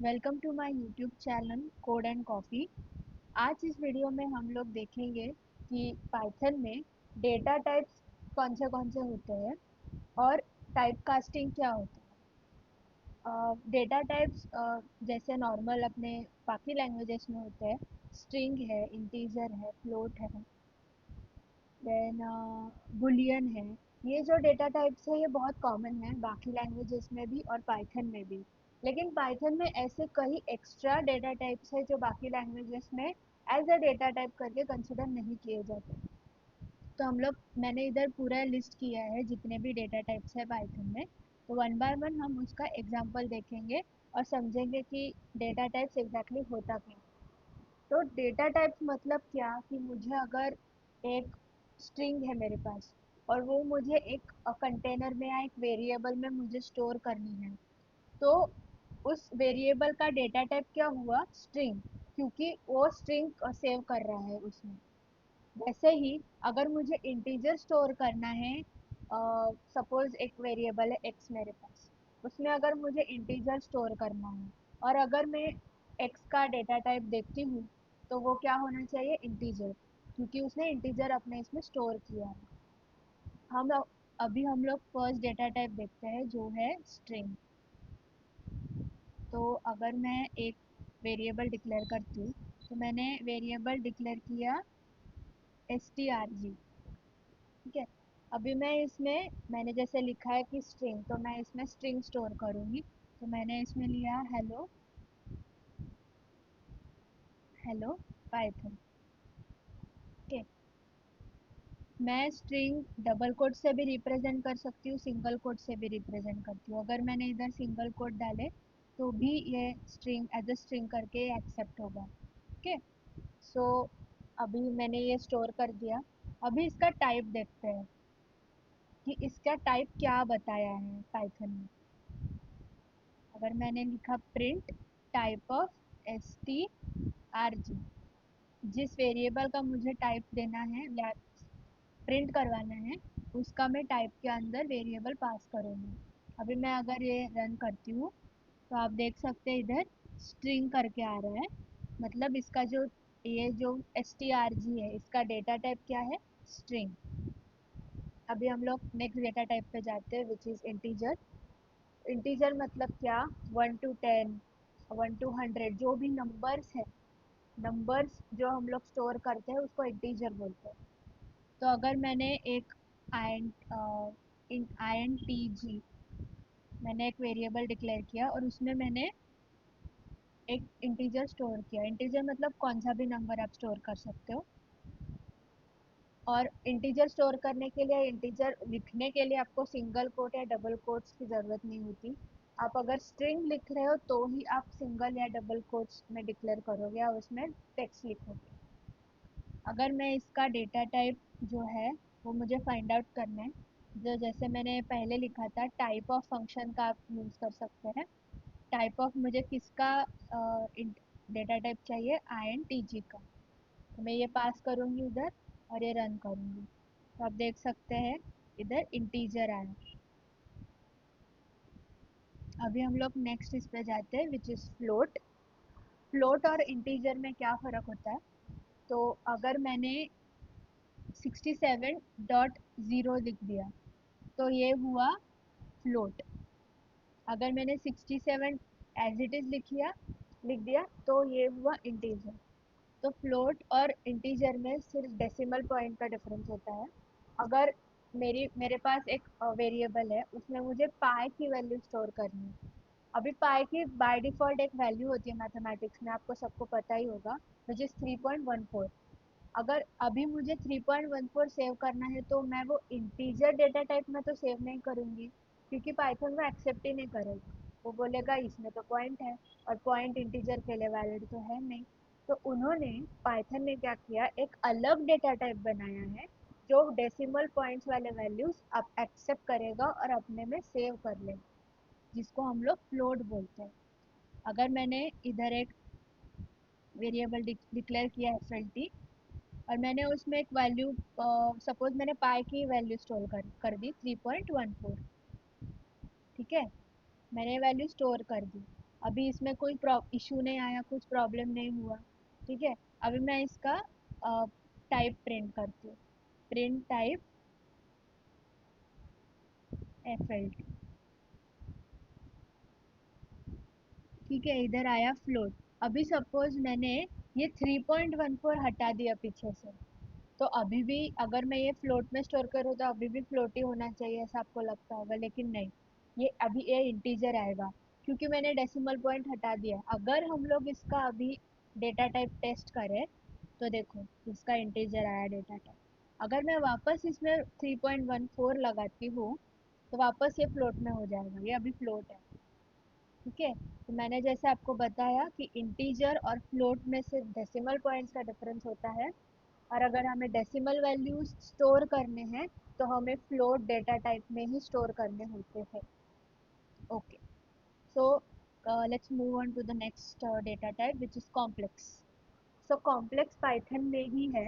Welcome to my YouTube channel code and coffee. आज इस video में हम लोग देखेंगे कि पाइथन में डेटा टाइप्स कौन से होते हैं और टाइप कास्टिंग क्या होता है। डेटा टाइप्स जैसे नॉर्मल अपने बाकी लैंग्वेजेस में होते हैं, स्ट्रिंग है, इंटीजर है, फ्लोट है, देन बुलियन है। ये जो डेटा टाइप्स है ये बहुत कॉमन है बाकी लैंग्वेजेस में भी और पाइथन में भी। लेकिन पाइथन में ऐसे कई एक्स्ट्रा डेटा टाइप्स है जो बाकी लैंग्वेजेस में एज अ डेटा टाइप करके कंसिडर नहीं किए जाते। तो हम लोग मैंने इधर पूरा लिस्ट किया है जितने भी डेटा टाइप्स है पाइथन में। तो वन बाय वन हम उसका एग्जाम्पल देखेंगे और समझेंगे कि डेटा टाइप्स एग्जैक्टली होता क्या है। तो डेटा टाइप्स मतलब क्या कि मुझे अगर एक स्ट्रिंग है मेरे पास और वो मुझे एक कंटेनर में या एक वेरिएबल में मुझे स्टोर करनी है, तो उस वेरिएबल का डेटा टाइप क्या हुआ? स्ट्रिंग, क्योंकि वो स्ट्रिंग सेव कर रहा है उसमें। वैसे ही अगर मुझे इंटीजर स्टोर करना है, सपोज एक वेरिएबल है एक्स मेरे पास, उसमें अगर मुझे इंटीजर स्टोर करना है और अगर मैं एक्स का डेटा टाइप देखती हूँ तो वो क्या होना चाहिए? इंटीजर, क्योंकि उसने इंटीजर अपने इसमें स्टोर किया है। अभी हम लोग फर्स्ट डेटा टाइप देखते हैं जो है स्ट्रिंग। तो अगर मैं एक वेरिएबल डिक्लेयर करती हूँ, तो मैंने वेरिएबल डिक्लेयर किया strg। ठीक है, अभी मैं इसमें मैंने जैसे लिखा है कि स्ट्रिंग, तो मैं इसमें स्ट्रिंग स्टोर करूँगी। तो मैंने इसमें लिया हेलो, हेलो पाइथन। ठीक है, मैं स्ट्रिंग डबल कोट से भी रिप्रेजेंट कर सकती हूँ, सिंगल कोट से भी रिप्रेजेंट करती हूँ। अगर मैंने इधर सिंगल कोट डाले तो भी ये स्ट्रिंग एज अ स्ट्रिंग करके एक्सेप्ट होगा। ठीक है, सो अभी मैंने ये स्टोर कर दिया। अभी इसका टाइप देखते हैं कि इसका टाइप क्या बताया है पाइथन में। अगर मैंने लिखा प्रिंट टाइप ऑफ strg, जिस वेरिएबल का मुझे टाइप देना है, प्रिंट करवाना है, उसका मैं टाइप के अंदर वेरिएबल पास करूँगी। अभी मैं अगर ये रन करती हूँ तो आप देख सकते हैं इधर स्ट्रिंग करके आ रहा है। मतलब इसका जो ये जो strg है इसका डेटा टाइप क्या है? स्ट्रिंग। अभी हम लोग नेक्स्ट डेटा टाइप पे जाते हैं विच इज़ इंटीजर। इंटीजर मतलब क्या? 1 to 10, 1 to 100, जो भी नंबर्स है, नंबर्स जो हम लोग स्टोर करते हैं उसको इंटीजर बोलते हैं। तो अगर मैंने एक int मैंने एक वेरिएबल डिक्लेयर किया और उसमें मैंने एक इंटीजर स्टोर किया। इंटीजर मतलब कौन सा भी नंबर आप स्टोर कर सकते हो। और इंटीजर स्टोर करने के लिए, इंटीजर लिखने के लिए आपको सिंगल कोट या डबल कोट्स की ज़रूरत नहीं होती। आप अगर स्ट्रिंग लिख रहे हो तो ही आप सिंगल या डबल कोट्स में डिक्लेयर करोगे या उसमें टेक्स्ट लिखोगे। अगर मैं इसका डेटा टाइप जो है वो मुझे फाइंड आउट करना है, जो जैसे मैंने पहले लिखा था टाइप ऑफ फंक्शन का आप यूज़ कर सकते हैं। टाइप ऑफ मुझे किसका डेटा टाइप चाहिए? int का। तो मैं ये पास करूँगी उधर और ये रन करूँगी, तो आप देख सकते हैं इधर इंटीजर आया। अभी हम लोग नेक्स्ट इस पे जाते हैं विच इज़ फ्लोट। फ्लोट और इंटीजर में क्या फ़र्क होता है? तो अगर मैंने 67.0 लिख दिया तो ये हुआ फ्लोट। अगर मैंने 67 एज इट इज़ लिख दिया तो ये हुआ इंटीजर। तो फ्लोट और इंटीजर में सिर्फ डेसिमल पॉइंट का डिफरेंस होता है। अगर मेरे पास एक वेरिएबल है, उसमें मुझे पाई की वैल्यू स्टोर करनी है। अभी पाई की बाय डिफ़ॉल्ट एक वैल्यू होती है मैथमेटिक्स में, आपको सबको पता ही होगा, विच इज़ 3.14। अगर अभी मुझे 3.14 सेव करना है तो मैं वो इंटीजर डेटा टाइप में तो सेव नहीं करूँगी, क्योंकि पाइथन वो एक्सेप्ट ही नहीं करेगा। वो बोलेगा इसमें तो पॉइंट है और पॉइंट इंटीजर के लिए वैलिड तो है नहीं। तो उन्होंने पाइथन ने क्या किया, एक अलग डेटा टाइप बनाया है जो डेसिमल पॉइंट्स वाले वैल्यूज आप एक्सेप्ट करेगा और अपने में सेव कर लेगा, जिसको हम लोग फ्लोट बोलते हैं। अगर मैंने इधर एक वेरिएबल डिक्लेयर किया एसएलटी और मैंने उसमें एक वैल्यू, सपोज मैंने पाई की वैल्यू स्टोर कर दी 3.14। ठीक है, मैंने वैल्यू स्टोर कर दी। अभी इसमें कोई इशू नहीं आया, कुछ प्रॉब्लम नहीं हुआ। ठीक है, अभी मैं इसका टाइप प्रिंट करती हूँ। Print type FLT। ठीक है, इधर आया फ्लोट। अभी सपोज मैंने ये 3.14 हटा दिया पीछे से, तो अभी भी अगर मैं ये फ्लोट में स्टोर करूँ तो अभी भी फ्लोट ही होना चाहिए, ऐसा आपको लगता होगा, लेकिन नहीं। ये अभी ये इंटीजर आएगा, क्योंकि मैंने डेसिमल पॉइंट हटा दिया। अगर हम लोग इसका अभी डेटा टाइप टेस्ट करें तो देखो इसका इंटीजर आया डेटा टाइप। अगर मैं वापस इसमें 3.14 लगाती हूँ तो वापस ये फ्लोट में हो जाएगा, ये अभी फ्लोट है। ठीक है, तो मैंने जैसे आपको बताया कि इंटीजर और फ्लोट में सिर्फ डेसिमल पॉइंट्स का डिफरेंस होता है, और अगर हमें डेसिमल वैल्यूज स्टोर करने हैं तो हमें फ्लोट डेटा टाइप में ही स्टोर करने होते हैं। Okay, so let's move on to the next data type which is complex. सो कॉम्प्लेक्स पाइथन में ही है।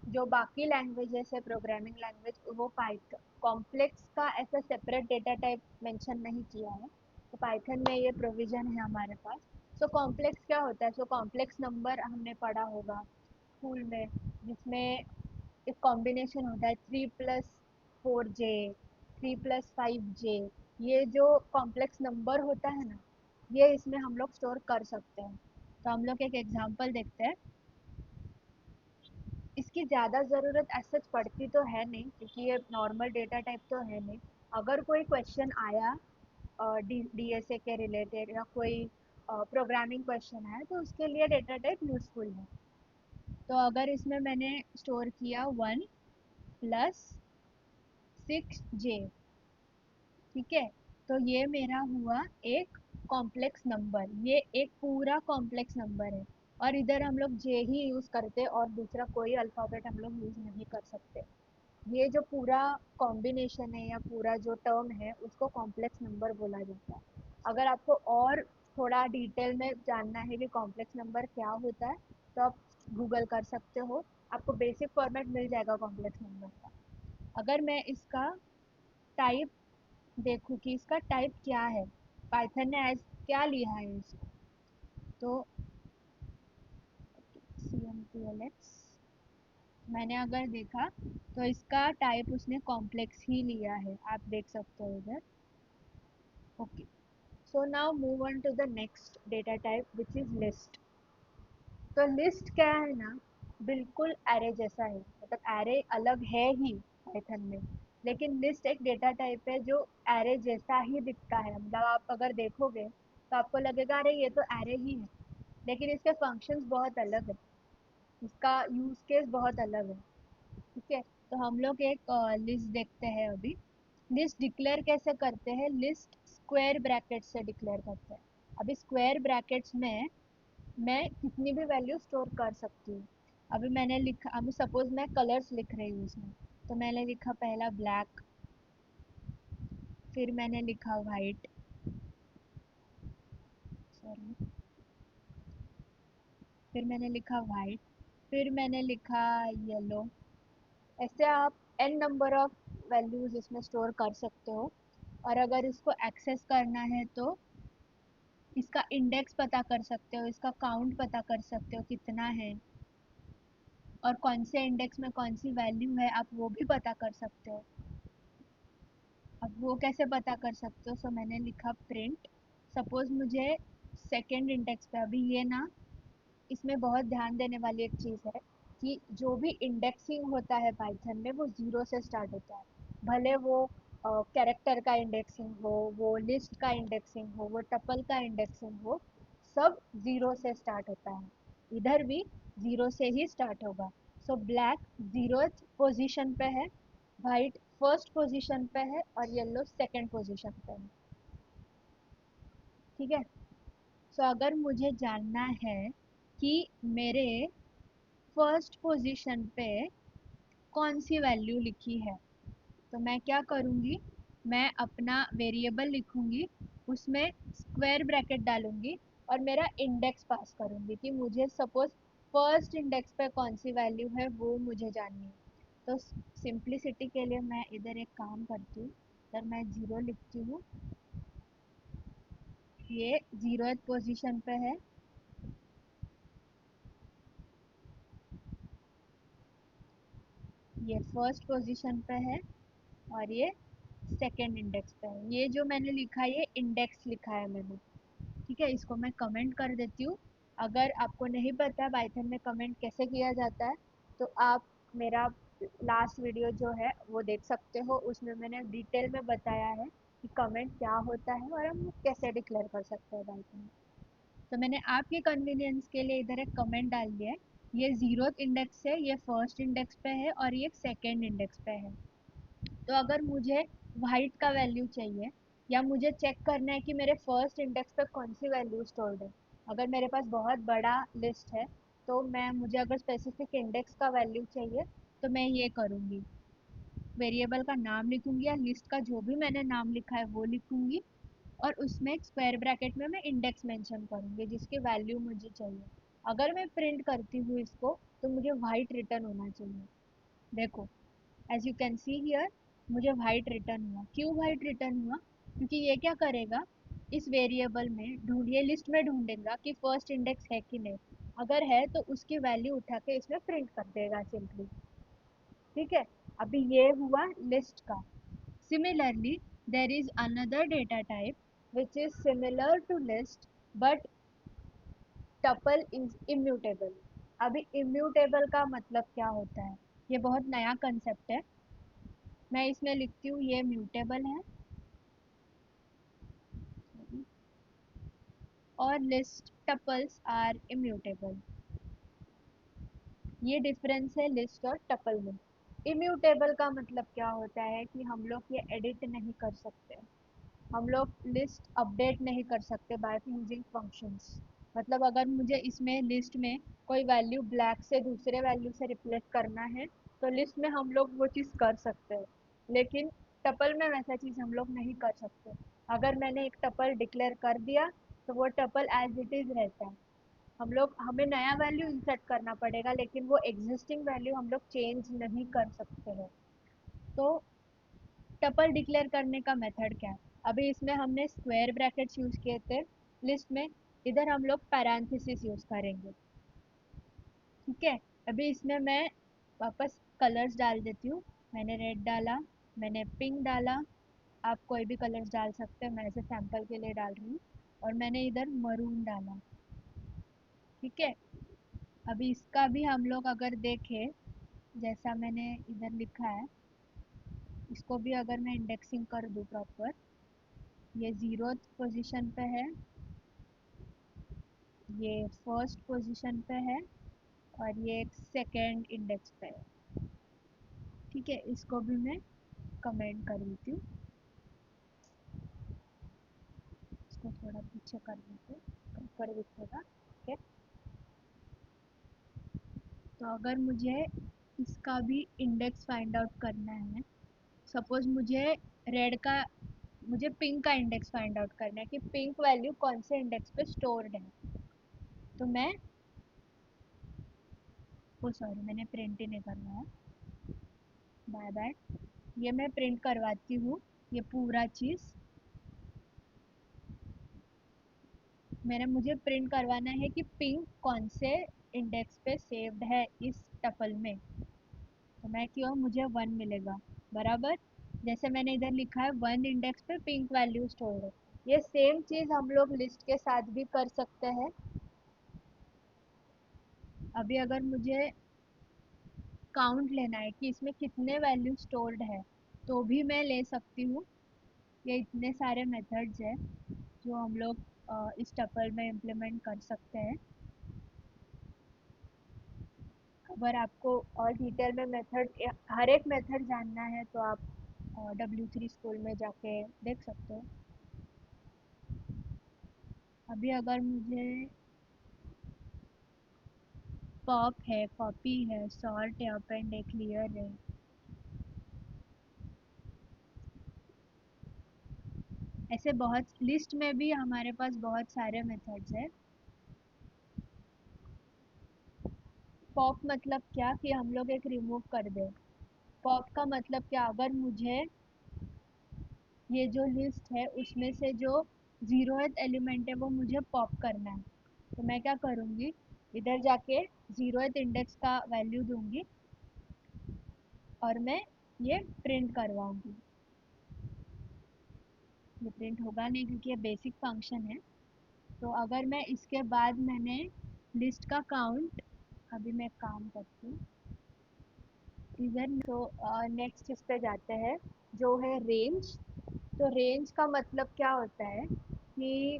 जो बाकी लैंग्वेजेस है प्रोग्रामिंग लैंग्वेज, वो पाइथन कॉम्प्लेक्स का ऐसा सेपरेट डेटा टाइप मेंशन नहीं किया है, तो पाइथन में ये प्रोविज़न है हमारे पास। सो कॉम्प्लेक्स क्या होता है? सो कॉम्प्लेक्स नंबर हमने पढ़ा होगा स्कूल में, जिसमें एक कॉम्बिनेशन होता है 3+4J, 3+5J। ये जो कॉम्प्लेक्स नंबर होता है ना, ये इसमें हम लोग स्टोर कर सकते हैं। तो हम लोग एक एग्जांपल देखते हैं। इसकी ज़्यादा ज़रूरत ऐसा पड़ती तो है नहीं, क्योंकि ये नॉर्मल डेटा टाइप तो है नहीं। अगर कोई क्वेश्चन आया DSA के रिलेटेड या कोई प्रोग्रामिंग क्वेश्चन आया तो उसके लिए डेटा टाइप यूज़फुल है। तो अगर इसमें मैंने स्टोर किया 1+6J, ठीक है, तो ये मेरा हुआ एक कॉम्प्लेक्स नंबर, ये एक पूरा कॉम्प्लेक्स नंबर है। और इधर हम लोग जे ही यूज़ करते और दूसरा कोई अल्फ़ाबेट हम लोग यूज़ नहीं कर सकते। ये जो पूरा कॉम्बिनेशन है या पूरा जो टर्म है उसको कॉम्प्लेक्स नंबर बोला जाता है। अगर आपको और थोड़ा डिटेल में जानना है कि कॉम्प्लेक्स नंबर क्या होता है तो आप गूगल कर सकते हो, आपको बेसिक फॉर्मेट मिल जाएगा कॉम्प्लेक्स नंबर का। अगर मैं इसका टाइप देखूँ कि इसका टाइप क्या है, पाइथन ने एज क्या लिया है इसको, तो CMPLX मैंने अगर देखा तो इसका टाइप उसने कॉम्प्लेक्स ही लिया है, आप देख सकते हो इधर। Okay, so now move on to the next data type which is list. तो लिस्ट क्या है ना, बिल्कुल एरे जैसा है, मतलब एरे अलग है ही पाइथन में, लेकिन लिस्ट एक डेटा टाइप है जो एरे जैसा ही दिखता है। मतलब आप अगर देखोगे तो आपको लगेगा अरे ये तो एरे ही है, लेकिन इसके फंक्शंस बहुत अलग है, इसका यूज केस बहुत अलग है। ठीक है, तो हम लोग एक लिस्ट देखते हैं अभी। लिस्ट डिक्लेयर कैसे करते हैं? लिस्ट स्क्वायर ब्रैकेट से डिक्लेयर करते हैं। अभी स्क्वायर ब्रैकेट्स में मैं कितनी भी वैल्यू स्टोर कर सकती हूँ। अभी मैंने लिखा, अभी सपोज मैं कलर्स लिख रही हूँ इसमें, तो मैंने लिखा पहला ब्लैक, फिर मैंने लिखा वाइट, सॉरी, फिर मैंने लिखा वाइट, फिर मैंने लिखा येलो। ऐसे आप n नंबर ऑफ वैल्यूज़ इसमें स्टोर कर सकते हो। और अगर इसको एक्सेस करना है तो इसका इंडेक्स पता कर सकते हो, इसका काउंट पता कर सकते हो कितना है, और कौन से इंडेक्स में कौन सी वैल्यू है आप वो भी पता कर सकते हो। अब वो कैसे पता कर सकते हो? सो मैंने लिखा प्रिंट, सपोज मुझे सेकेंड इंडेक्स पे, अभी ये ना, इसमें बहुत ध्यान देने वाली एक चीज़ है कि जो भी इंडेक्सिंग होता है पाइथन में वो ज़ीरो से स्टार्ट होता है। भले वो कैरेक्टर का इंडेक्सिंग हो, वो लिस्ट का इंडेक्सिंग हो, वो टपल का इंडेक्सिंग हो, सब ज़ीरो से स्टार्ट होता है। इधर भी ज़ीरो से ही स्टार्ट होगा। सो ब्लैक ज़ीरोथ पोजीशन पे है, वाइट फर्स्ट पोजीशन पे है, और येलो सेकंड पोजीशन पे है। ठीक है, सो अगर मुझे जानना है कि मेरे फर्स्ट पोजीशन पे कौन सी वैल्यू लिखी है, तो मैं क्या करूँगी, मैं अपना वेरिएबल लिखूँगी, उसमें स्क्वायर ब्रैकेट डालूँगी और मेरा इंडेक्स पास करूँगी कि मुझे सपोज फर्स्ट इंडेक्स पे कौन सी वैल्यू है वो मुझे जाननी है। तो सिंप्लिसिटी के लिए मैं इधर एक काम करती हूँ, इधर मैं ज़ीरो लिखती हूँ, ये 0th पोजीशन पे है, ये फर्स्ट पोजीशन पे है, और ये सेकंड इंडेक्स पे है। ये जो मैंने लिखा है ये इंडेक्स लिखा है मैंने। ठीक है, इसको मैं कमेंट कर देती हूँ। अगर आपको नहीं पता पाइथन में कमेंट कैसे किया जाता है तो आप मेरा लास्ट वीडियो जो है वो देख सकते हो, उसमें मैंने डिटेल में बताया है कि कमेंट क्या होता है और हम कैसे डिक्लेयर कर सकते हैं पाइथन में। तो मैंने आपके कन्वीनियंस के लिए इधर एक कमेंट डाल दिया है। ये 0th इंडेक्स है, ये फर्स्ट इंडेक्स पे है और ये सेकेंड इंडेक्स पे है। तो अगर मुझे वाइट का वैल्यू चाहिए या मुझे चेक करना है कि मेरे फर्स्ट इंडेक्स पे कौन सी वैल्यू स्टोर्ड है, अगर मेरे पास बहुत बड़ा लिस्ट है तो मैं मुझे अगर स्पेसिफिक इंडेक्स का वैल्यू चाहिए तो मैं ये करूँगी, वेरिएबल का नाम लिखूंगी या लिस्ट का जो भी मैंने नाम लिखा है वो लिखूंगी, और उसमें एक स्क्वायर ब्रैकेट में मैं इंडेक्स मेंशन करूंगी जिसकी वैल्यू मुझे चाहिए। अगर मैं प्रिंट करती हूँ इसको तो मुझे वाइट रिटर्न होना चाहिए। देखो, as you can see here, मुझे वाइट रिटर्न हुआ। क्यों वाइट रिटर्न हुआ? क्योंकि ये क्या करेगा, इस वेरिएबल में ढूंढिए, लिस्ट में ढूंढेगा कि फर्स्ट इंडेक्स है कि नहीं। अगर है तो उसकी वैल्यू उठा के इसमें प्रिंट कर देगा सिंपली। ठीक है, अभी ये हुआ लिस्ट का। Similarly there is another data type which is similar to list but tuple is immutable. अभी इम्यूटेबल का मतलब क्या होता है, ये बहुत नया कंसेप्ट है। मैं इसमें लिखती हूँ ये म्यूटेबल है और लिस्ट टपल्स आर इम्यूटेबल। ये डिफरेंस है लिस्ट और टपल में। इम्यूटेबल का मतलब क्या होता है कि हम लोग ये एडिट नहीं कर सकते, हम लोग लिस्ट अपडेट नहीं कर सकते बाय यूजिंग फंक्शंस। मतलब अगर मुझे इसमें लिस्ट में कोई वैल्यू ब्लैक से दूसरे वैल्यू से रिप्लेस करना है तो लिस्ट में हम लोग वो चीज़ कर सकते हैं, लेकिन टपल में वैसा चीज़ हम लोग नहीं कर सकते। अगर मैंने एक टपल डिक्लेयर कर दिया तो वो टपल एज इट इज़ रहता है। हमें नया वैल्यू इंसर्ट करना पड़ेगा लेकिन वो एग्जिस्टिंग वैल्यू हम लोग चेंज नहीं कर सकते हैं। तो टपल डिक्लेयर करने का मेथड क्या है? अभी इसमें हमने स्क्वायर ब्रैकेट्स यूज़ किए थे लिस्ट में, इधर हम लोग पैरेंथेसिस यूज़ करेंगे। ठीक है, अभी इसमें मैं वापस कलर्स डाल देती हूँ। मैंने रेड डाला, मैंने पिंक डाला, आप कोई भी कलर्स डाल सकते हैं, मैं ऐसे सैम्पल के लिए डाल रही हूँ, और मैंने इधर मरून डाला। ठीक है, अभी इसका भी हम लोग अगर देखें जैसा मैंने इधर लिखा है, इसको भी अगर मैं इंडेक्सिंग कर दूँ प्रॉपर, ये 0th पोजीशन पे है, ये फर्स्ट पोजीशन पे है, और ये एक सेकेंड इंडेक्स पे है। ठीक है, इसको भी मैं कमेंट कर देती हूँ, इसको थोड़ा पीछे कर देते हैं, प्रॉपर दिखेगा। ठीक है, तो अगर मुझे इसका भी इंडेक्स फाइंड आउट करना है, सपोज मुझे पिंक का इंडेक्स फाइंड आउट करना है कि पिंक वैल्यू कौन से इंडेक्स पे स्टोर्ड है, तो मैं, ओ सॉरी मैंने प्रिंट ही नहीं करवाया, बाय बाय, ये मैं प्रिंट करवाती हूँ। ये पूरा चीज़ मुझे प्रिंट करवाना है कि पिंक कौन से इंडेक्स पे सेव्ड है इस टपल में। तो मैं क्यों, मुझे 1 मिलेगा, बराबर। जैसे मैंने इधर लिखा है 1 इंडेक्स पे पिंक वैल्यू स्टोर है, ये सेम चीज़ हम लोग लिस्ट के साथ भी कर सकते हैं। अभी अगर मुझे काउंट लेना है कि इसमें कितने वैल्यू स्टोर्ड है तो भी मैं ले सकती हूँ। ये इतने सारे मेथड्स हैं जो हम लोग इस टपल में इम्प्लीमेंट कर सकते हैं। अगर आपको और डिटेल में हर एक मेथड जानना है तो आप W3 स्कूल में जाके देख सकते हो। अभी अगर मुझे पॉप है, कॉपी है, सॉर्ट है, अपेंड है, क्लियर है, ऐसे बहुत लिस्ट में भी हमारे पास बहुत सारे मेथड्स हैं। पॉप मतलब क्या कि हम लोग एक रिमूव कर दें। पॉप का मतलब क्या, अगर मुझे ये जो लिस्ट है उसमें से जो जीरोथ एलिमेंट है वो मुझे पॉप करना है। तो मैं क्या करूँगी, इधर जाके जीरोथ इंडेक्स का वैल्यू दूंगी और मैं ये प्रिंट करवाऊंगी। ये प्रिंट होगा नहीं क्योंकि ये बेसिक फंक्शन है। तो अगर मैं इसके बाद मैंने लिस्ट का काउंट, अभी मैं काम करती हूँ इधर। तो नेक्स्ट इस पे जाते हैं जो है रेंज। तो रेंज का मतलब क्या होता है कि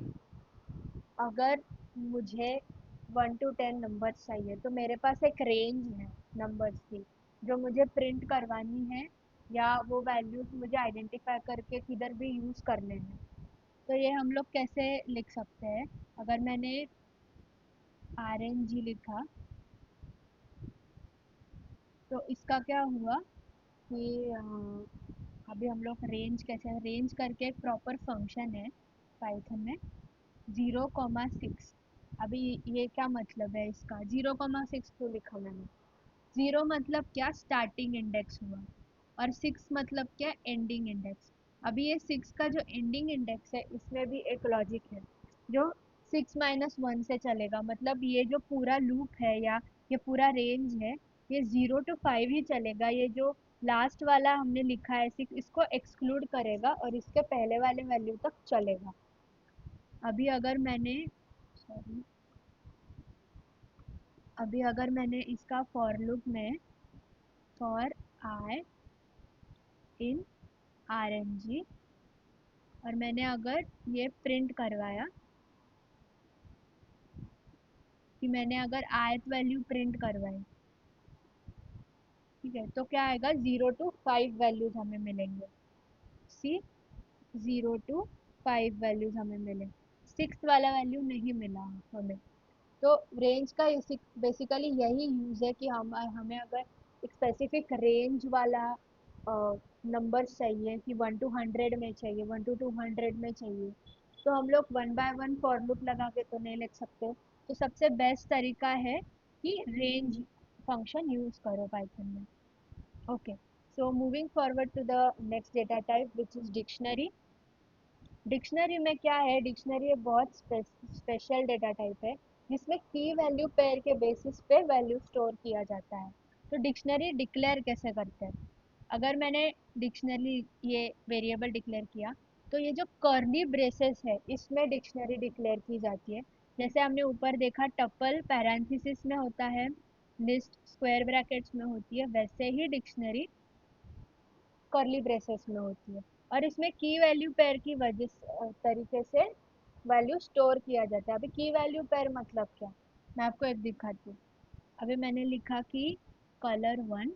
अगर मुझे 1 to 10 नंबर्स चाहिए तो मेरे पास एक रेंज है नंबर्स की जो मुझे प्रिंट करवानी है, या वो वैल्यूज मुझे आइडेंटिफाई करके किधर भी यूज़ करने हैं। तो ये हम लोग कैसे लिख सकते हैं, अगर मैंने RNG लिखा तो इसका क्या हुआ कि अभी हम लोग रेंज कैसे, रेंज करके एक प्रॉपर फंक्शन है पाइथन में, 0,6। अभी ये क्या मतलब है इसका, 0,6 क्यों लिखा मैंने। 0 मतलब क्या, स्टार्टिंग इंडेक्स हुआ, और 6 मतलब क्या, एंडिंग इंडेक्स। अभी ये 6 का जो एंडिंग इंडेक्स है इसमें भी एक लॉजिक है जो 6 - 1 से चलेगा। मतलब ये जो पूरा लूप है या ये पूरा रेंज है, ये 0 to 5 ही चलेगा। ये जो लास्ट वाला हमने लिखा है 6, इसको एक्सक्लूड करेगा और इसके पहले वाले वैल्यू तक चलेगा। अभी अगर मैंने, सॉरी, अभी अगर मैंने इसका फॉर लूप में फॉर आई इन RNG और मैंने अगर ये प्रिंट करवाया कि मैंने अगर ith वैल्यू प्रिंट करवाई, ठीक है, तो क्या आएगा, 0 to 5 वैल्यूज हमें मिलेंगे। सी, 0 to 5 वैल्यूज हमें मिले, 6 वाला वैल्यू नहीं मिला हमें। तो रेंज का बेसिकली यही यूज़ है कि हम हमें अगर एक स्पेसिफिक रेंज वाला नंबर्स चाहिए कि 1 to 100 में चाहिए, 1 to 200 में चाहिए, तो हम लोग 1 by 1 फॉर लूप लगा के तो नहीं लिख सकते। तो सबसे बेस्ट तरीका है कि रेंज फंक्शन यूज़ करो पाइथन में। Okay, so moving forward to the next data type which is dictionary. Dictionary में क्या है, डिक्शनरी एक बहुत स्पेशल डेटा टाइप है जिसमें की वैल्यू पेयर के बेसिस पे वैल्यू स्टोर किया जाता है। तो डिक्शनरी डिक्लेयर कैसे करते हैं, अगर मैंने डिक्शनरी ये वेरिएबल डिक्लेयर किया तो ये जो कर्ली ब्रेसेस है इसमें डिक्शनरी डिक्लेयर की जाती है। जैसे हमने ऊपर देखा टपल पैरेंथेसिस में होता है, लिस्ट स्क्वायर ब्रैकेट्स में होती है, वैसे ही डिक्शनरी कर्ली ब्रेसेस में होती है। और इसमें की वैल्यू पेयर की वजह तरीके से वैल्यू स्टोर किया जाता है। अभी की वैल्यू पेयर मतलब क्या, मैं आपको एक दिखाती हूँ। अभी मैंने लिखा कि color 1,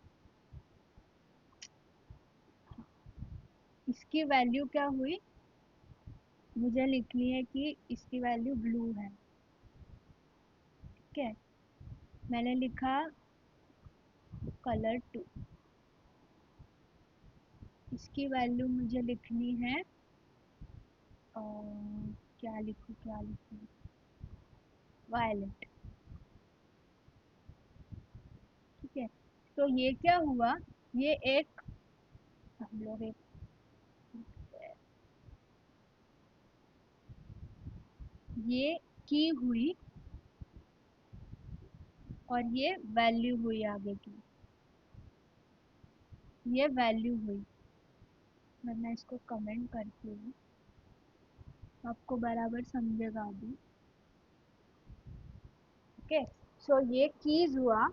इसकी वैल्यू क्या हुई, मुझे लिखनी है कि इसकी वैल्यू ब्लू है। ठीक है, मैंने लिखा color 2, इसकी वैल्यू मुझे लिखनी है क्या लिखूँ वायलेट। ठीक है, तो ये क्या हुआ, ये एक, हम लोग एक, ये की हुई और ये वैल्यू हुई आगे की, ये वैल्यू हुई। मैं इसको कमेंट करती हूँ, आपको बराबर समझेगा अभी। ओके, सो ये कीज हुआ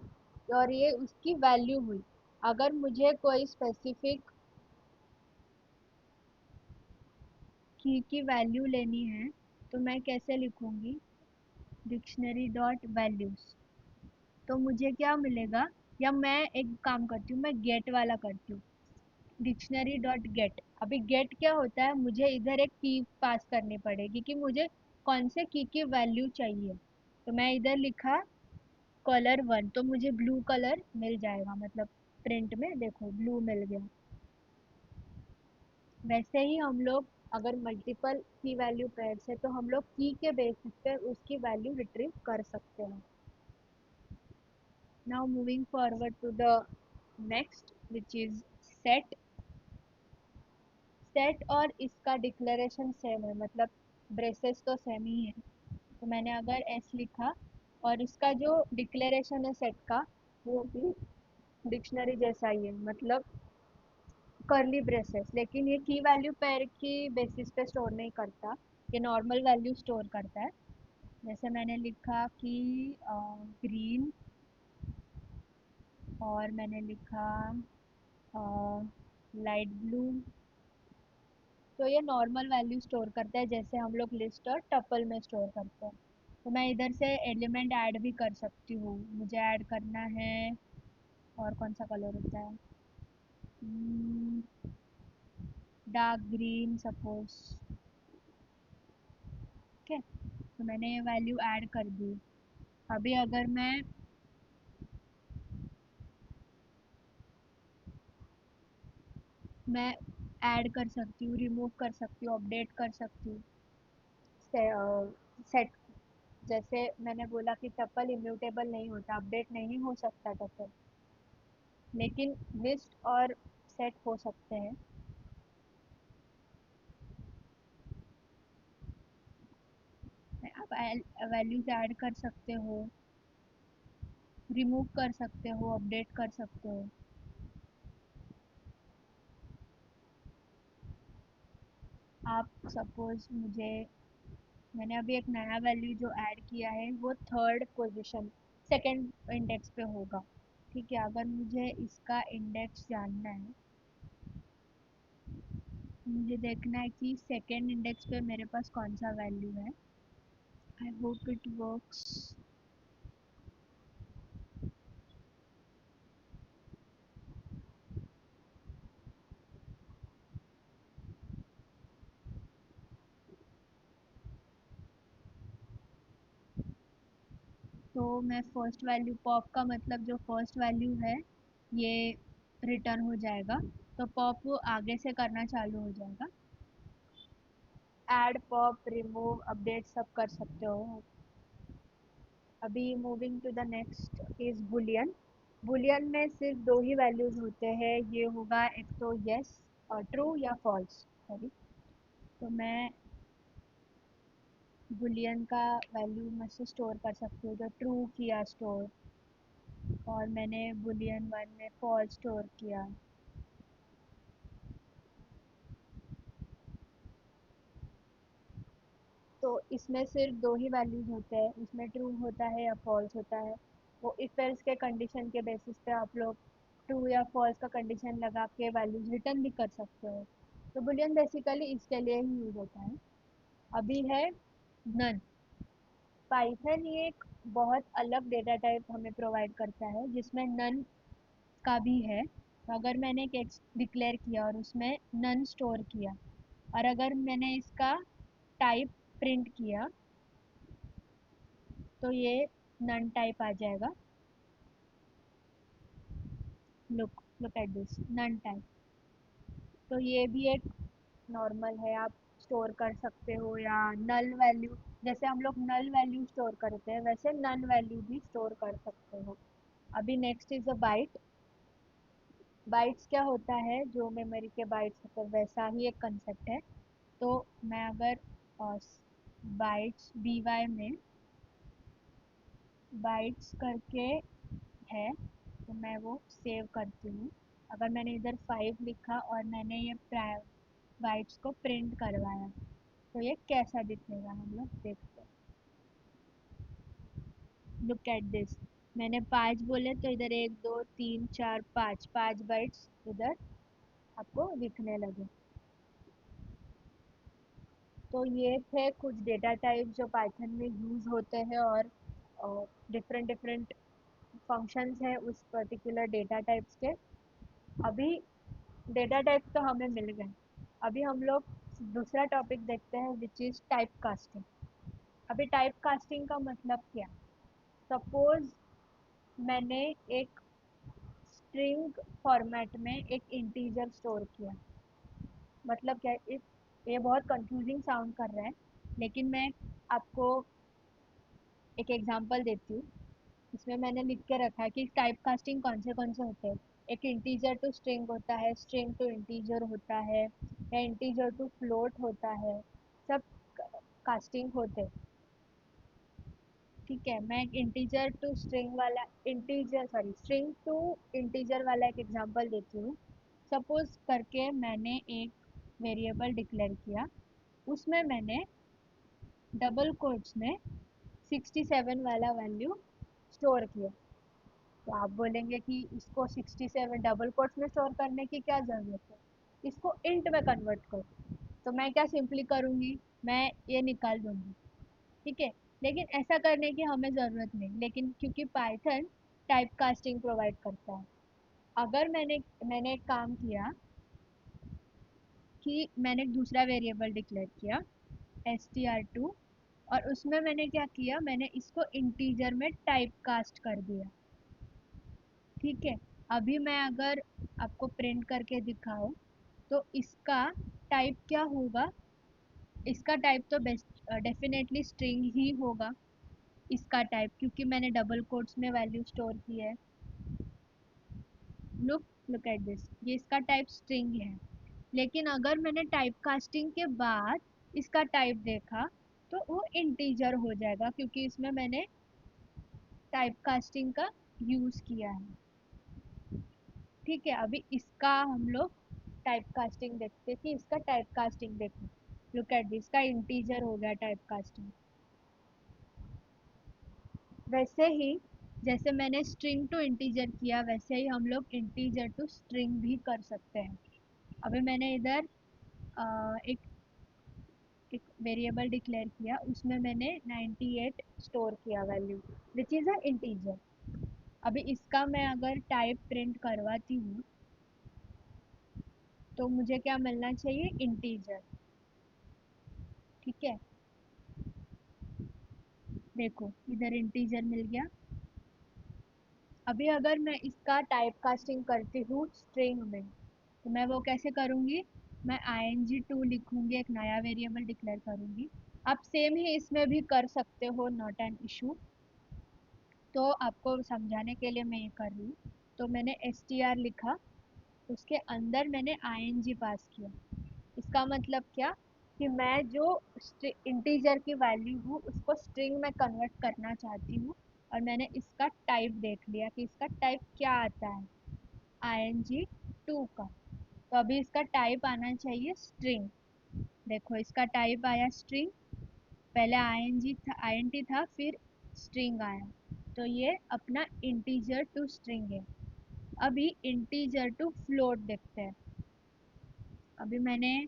और ये उसकी वैल्यू हुई। अगर मुझे कोई स्पेसिफिक की वैल्यू लेनी है तो मैं कैसे लिखूँगी, डिक्शनरी डॉट वैल्यूज़। तो मुझे क्या मिलेगा, या मैं एक काम करती हूँ, मैं गेट वाला करती हूँ, डिक्शनरी डॉट गेट। अभी गेट क्या होता है, मुझे इधर एक की पास करनी पड़ेगी कि मुझे कौन से की वैल्यू चाहिए। तो मैं इधर लिखा color 1, तो मुझे ब्लू कलर मिल जाएगा, मतलब प्रिंट में देखो ब्लू मिल गया। वैसे ही हम लोग अगर मल्टीपल की वैल्यू पेयर्स है तो हम लोग की के बेसिस पे उसकी वैल्यू रिट्रीव कर सकते हैं। Now moving forward to the next which is set. Set और इसका डिक्लेरेशन सेम है, मतलब ब्रेसेस तो सेम ही है, तो मैंने अगर एस लिखा और इसका जो डिक्लेरेशन है सेट का वो भी डिक्शनरी जैसा ही है, मतलब कर्ली ब्रेसेस, लेकिन ये की वैल्यू पेयर की बेसिस पे स्टोर नहीं करता, ये नॉर्मल वैल्यू स्टोर करता है। जैसे मैंने लिखा कि ग्रीन, और मैंने लिखा लाइट ब्लू, तो ये नॉर्मल वैल्यू स्टोर करता है जैसे हम लोग लिस्ट और टपल में स्टोर करते हैं। तो मैं इधर से एलिमेंट ऐड भी कर सकती हूँ, मुझे ऐड करना है। और कौन सा कलर होता है, डार्क ग्रीन सपोज। ठीक है, तो मैंने ये वैल्यू ऐड कर दी। अभी अगर मैं ऐड कर सकती हूँ, रिमूव कर सकती हूँ, अपडेट कर सकती हूँ सेट। जैसे मैंने बोला कि टपल इम्यूटेबल नहीं होता, अपडेट नहीं हो सकता टपल, लेकिन लिस्ट और सेट हो सकते हैं। आप वैल्यूज ऐड कर सकते हो, रिमूव कर सकते हो, अपडेट कर सकते हो। आप सपोज मुझे, मैंने अभी एक नया वैल्यू जो ऐड किया है वो थर्ड पोजीशन सेकंड इंडेक्स पे होगा। ठीक है, अगर मुझे इसका इंडेक्स जानना है, मुझे देखना है कि सेकंड इंडेक्स पे मेरे पास कौन सा वैल्यू है। I hope it works. तो मैं फर्स्ट वैल्यू, पॉप का मतलब जो फर्स्ट वैल्यू है ये रिटर्न हो जाएगा, तो पॉप आगे से करना चालू हो जाएगा। ऐड, पॉप, रिमूव, अपडेट सब कर सकते हो। अभी moving to the next is boolean. Boolean में सिर्फ दो ही वैल्यूज होते हैं, ये होगा एक तो यस और ट्रू या फॉल्स, सॉरी। तो मैं बुलियन का वैल्यू में से स्टोर कर सकती हूँ, जो ट्रू किया स्टोर, और मैंने बुलियन वन में फॉल्स स्टोर किया। तो इसमें सिर्फ दो ही वैल्यूज होते हैं, इसमें ट्रू होता है या फॉल्स होता है। वो इफ एल्स के कंडीशन के बेसिस पे आप लोग ट्रू या फॉल्स का कंडीशन लगा के वैल्यूज रिटर्न भी कर सकते हो। तो बुलियन बेसिकली इसके लिए ही यूज होता है। अभी है नन। पाइथन ये एक बहुत अलग डेटा टाइप हमें प्रोवाइड करता है जिसमें नन का भी है। तो अगर मैंने एक एक्स डिक्लेयर किया और उसमें नन स्टोर किया, और अगर मैंने इसका टाइप प्रिंट किया, तो ये नन टाइप आ जाएगा। Look at this none type. तो ये भी एक नॉर्मल है, आप स्टोर कर सकते हो, या नल वैल्यू, जैसे हम लोग नल वैल्यू स्टोर करते हैं वैसे नन वैल्यू भी स्टोर कर सकते हो। अभी next is a byte. Bytes क्या होता है, जो मेमोरी के बाइट्स होते हैं वैसा ही एक कंसेप्ट है। तो मैं अगर बाइट्स बी वाई में बाइट्स करके है, तो मैं वो सेव करती हूँ। अगर मैंने इधर 5 लिखा और मैंने ये बाइट्स को प्रिंट करवाया, तो ये कैसा दिखेगा हम लोग देखते हैं। लुक एट दिस, मैंने 5 बोले तो इधर 1 2 3 4 5 5 बाइट्स इधर आपको दिखने लगे। तो ये थे कुछ डेटा टाइप जो पाइथन में यूज़ होते हैं, और डिफरेंट डिफरेंट फंक्शंस हैं उस पर्टिकुलर डेटा टाइप्स के। अभी डेटा टाइप तो हमें मिल गए, अभी हम लोग दूसरा टॉपिक देखते हैं विच इज़ टाइप कास्टिंग। अभी टाइप कास्टिंग का मतलब क्या, सपोज मैंने एक स्ट्रिंग फॉर्मेट में एक इंटीजर स्टोर किया। मतलब क्या, इफ ये बहुत कंफ्यूजिंग साउंड कर रहा है, लेकिन मैं आपको एक एग्जांपल देती हूँ। इसमें मैंने लिख के रखा है कि टाइप कास्टिंग कौन से होते हैं। एक इंटीजर टू स्ट्रिंग होता है, स्ट्रिंग टू इंटीजर होता है, या इंटीजर टू फ्लोट होता है। सब कास्टिंग होते। ठीक है, मैं एक इंटीजर टू स्ट्रिंग वाला integer sorry string to integer वाला एक एग्जांपल देती हूँ। सपोज करके मैंने एक वेरिएबल डिक्लेयर किया, उसमें मैंने डबल कोट्स में 67 वाला वैल्यू स्टोर किया। तो आप बोलेंगे कि इसको 67 डबल कोट्स में स्टोर करने की क्या ज़रूरत है, इसको इंट में कन्वर्ट करो। तो मैं क्या सिंपली करूँगी, मैं ये निकाल दूँगी। ठीक है, लेकिन ऐसा करने की हमें ज़रूरत नहीं, लेकिन क्योंकि पाइथन टाइप कास्टिंग प्रोवाइड करता है। अगर मैंने एक काम किया कि मैंने एक दूसरा वेरिएबल डिक्लेयर किया str2, और उसमें मैंने क्या किया, मैंने इसको इंटीजर में टाइप कास्ट कर दिया। ठीक है, अभी मैं अगर आपको प्रिंट करके दिखाऊं तो इसका टाइप क्या होगा, इसका टाइप तो बेस्ट डेफिनेटली स्ट्रिंग ही होगा। इसका टाइप क्योंकि मैंने डबल कोट्स में वैल्यू स्टोर की है। लुक लुक एट दिस, ये इसका टाइप स्ट्रिंग है। लेकिन अगर मैंने टाइप कास्टिंग के बाद इसका टाइप देखा तो वो इंटीजर हो जाएगा, क्योंकि इसमें मैंने टाइप कास्टिंग का यूज़ किया है। ठीक है, अभी इसका हम लोग टाइप कास्टिंग देखते हैं कि इसका टाइप कास्टिंग देखो। लुक एट दिस, का इंटीजर हो गया टाइप कास्टिंग। वैसे ही जैसे मैंने स्ट्रिंग टू इंटीजर किया, वैसे ही हम लोग इंटीजर टू स्ट्रिंग भी कर सकते हैं। अभी मैंने इधर एक एक वेरिएबल डिक्लेयर किया, उसमें मैंने 98 स्टोर किया value, which is a integer. अभी इसका मैं अगर टाइप प्रिंट करवाती हूँ तो मुझे क्या मिलना चाहिए, इंटीजर। ठीक है, देखो इधर इंटीजर मिल गया। अभी अगर मैं इसका टाइप कास्टिंग करती हूँ स्ट्रिंग में, तो मैं वो कैसे करूँगी, मैं ing2 लिखूँगी, एक नया वेरिएबल डिक्लेयर करूँगी। आप सेम ही इसमें भी कर सकते हो, नॉट एन इशू। तो आपको समझाने के लिए मैं ये कर रही हूँ। तो मैंने str लिखा, उसके अंदर मैंने ing पास किया। इसका मतलब क्या, कि मैं जो इंटीजर की वैल्यू हूँ उसको स्ट्रिंग में कन्वर्ट करना चाहती हूँ, और मैंने इसका टाइप देख लिया कि इसका टाइप क्या आता है, ing2 का। तो अभी इसका टाइप आना चाहिए स्ट्रिंग। देखो इसका टाइप आया स्ट्रिंग, पहले int था, फिर स्ट्रिंग आया। तो ये अपना इंटीजर टू स्ट्रिंग है। अभी इंटीजर टू फ्लोट देखते हैं। अभी मैंने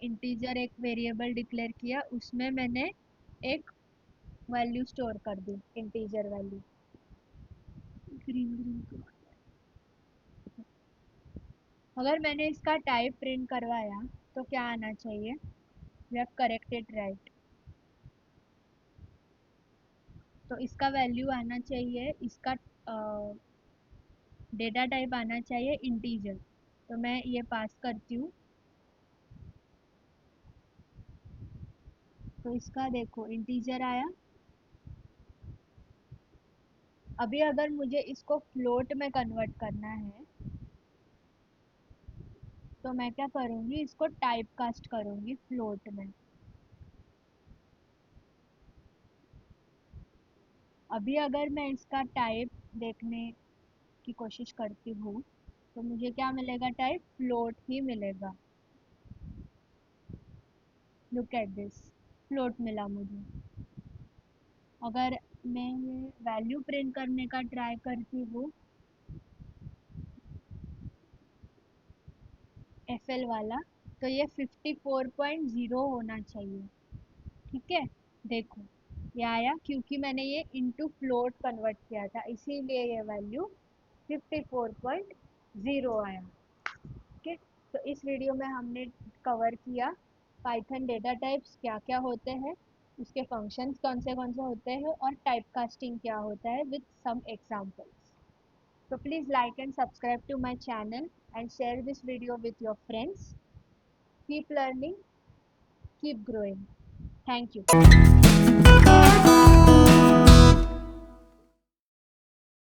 इंटीजर एक वेरिएबल डिक्लेयर किया, उसमें मैंने एक वैल्यू स्टोर कर दी, इंटीजर वैल्यू। ग्रीन ग्रीन, अगर मैंने इसका टाइप प्रिंट करवाया तो क्या आना चाहिए, वी हैव करेक्टेड राइट। तो इसका वैल्यू आना चाहिए, इसका डेटा टाइप आना चाहिए इंटीजर। तो मैं ये पास करती हूँ। तो इसका देखो इंटीजर आया। अभी अगर मुझे इसको फ्लोट में कन्वर्ट करना है तो मैं क्या करूँगी, इसको टाइप कास्ट करूँगी फ्लोट में। अभी अगर मैं इसका टाइप देखने की कोशिश करती हूँ तो मुझे क्या मिलेगा, टाइप फ्लोट ही मिलेगा। लुक एट दिस, फ्लोट मिला मुझे। अगर मैं ये वैल्यू प्रिंट करने का ट्राई करती हूँ, एफएल वाला, तो ये 54.0 होना चाहिए। ठीक है, देखो ये आया, क्योंकि मैंने ये इनटू फ्लोट कन्वर्ट किया था, इसीलिए ये वैल्यू 54.0 आया। ओके, तो इस वीडियो में हमने कवर किया पाइथन डेटा टाइप्स क्या क्या होते हैं, उसके फंक्शंस कौन से होते हैं, और टाइप कास्टिंग क्या होता है, with some examples. So please like and subscribe to my channel and share this video with your friends. Keep learning, keep growing. Thank you.